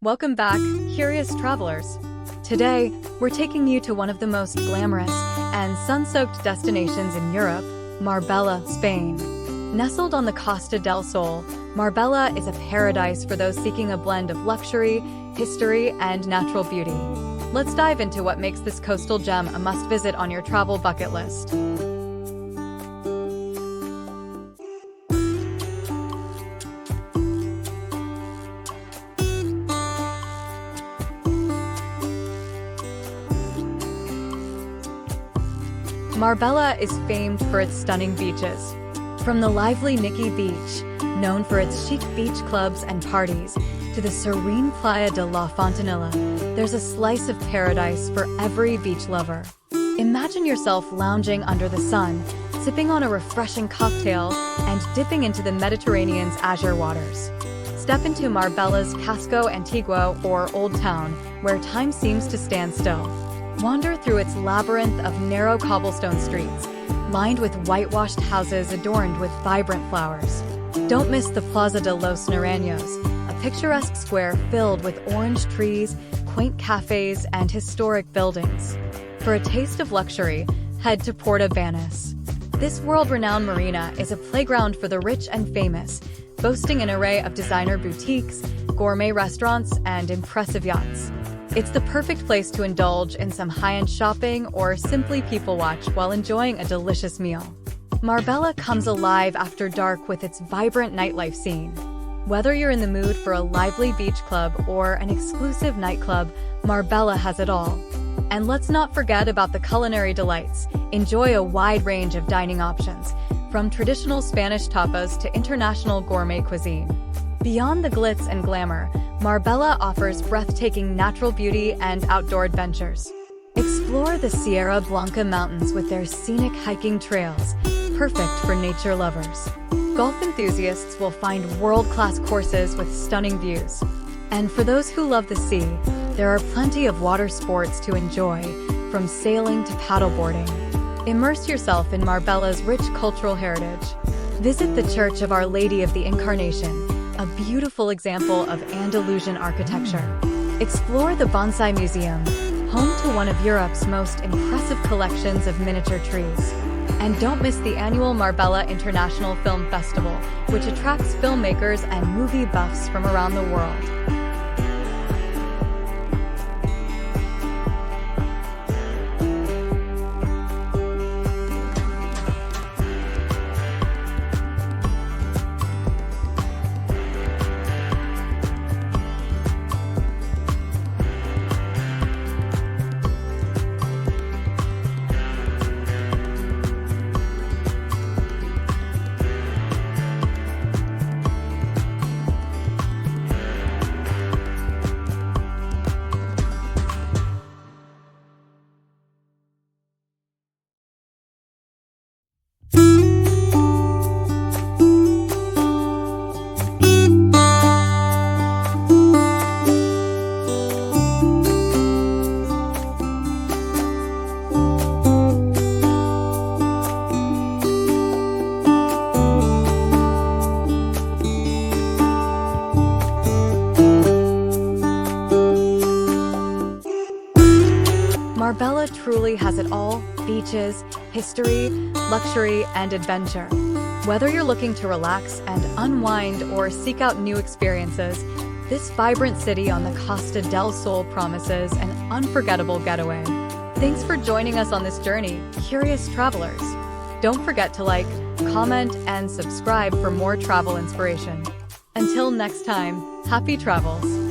Welcome back, curious travelers. Today, we're taking you to one of the most glamorous and sun-soaked destinations in Europe, Marbella, Spain. Nestled on the Costa del Sol, Marbella is a paradise for those seeking a blend of luxury, history, and natural beauty. Let's dive into what makes this coastal gem a must-visit on your travel bucket list. Marbella is famed for its stunning beaches. From the lively Nikki Beach, known for its chic beach clubs and parties, to the serene Playa de la Fontanilla, there's a slice of paradise for every beach lover. Imagine yourself lounging under the sun, sipping on a refreshing cocktail, and dipping into the Mediterranean's azure waters. Step into Marbella's Casco Antiguo, or Old Town, where time seems to stand still. Wander through its labyrinth of narrow cobblestone streets, lined with whitewashed houses adorned with vibrant flowers. Don't miss the Plaza de los Naranjos, a picturesque square filled with orange trees, quaint cafes, and historic buildings. For a taste of luxury, head to Porta Banús. This world-renowned marina is a playground for the rich and famous, boasting an array of designer boutiques, gourmet restaurants, and impressive yachts. It's the perfect place to indulge in some high-end shopping or simply people watch while enjoying a delicious meal. Marbella comes alive after dark with its vibrant nightlife scene. Whether you're in the mood for a lively beach club or an exclusive nightclub, Marbella has it all. And let's not forget about the culinary delights. Enjoy a wide range of dining options, from traditional Spanish tapas to international gourmet cuisine. Beyond the glitz and glamour, Marbella offers breathtaking natural beauty and outdoor adventures. Explore the Sierra Blanca Mountains with their scenic hiking trails, perfect for nature lovers. Golf enthusiasts will find world-class courses with stunning views. And for those who love the sea, there are plenty of water sports to enjoy, from sailing to paddleboarding. Immerse yourself in Marbella's rich cultural heritage. Visit the Church of Our Lady of the Incarnation, a beautiful example of Andalusian architecture. Explore the Bonsai Museum, home to one of Europe's most impressive collections of miniature trees. And don't miss the annual Marbella International Film Festival, which attracts filmmakers and movie buffs from around the world. Marbella truly has it all: beaches, history, luxury, and adventure. Whether you're looking to relax and unwind or seek out new experiences, this vibrant city on the Costa del Sol promises an unforgettable getaway. Thanks for joining us on this journey, curious travelers. Don't forget to like, comment, and subscribe for more travel inspiration. Until next time, happy travels!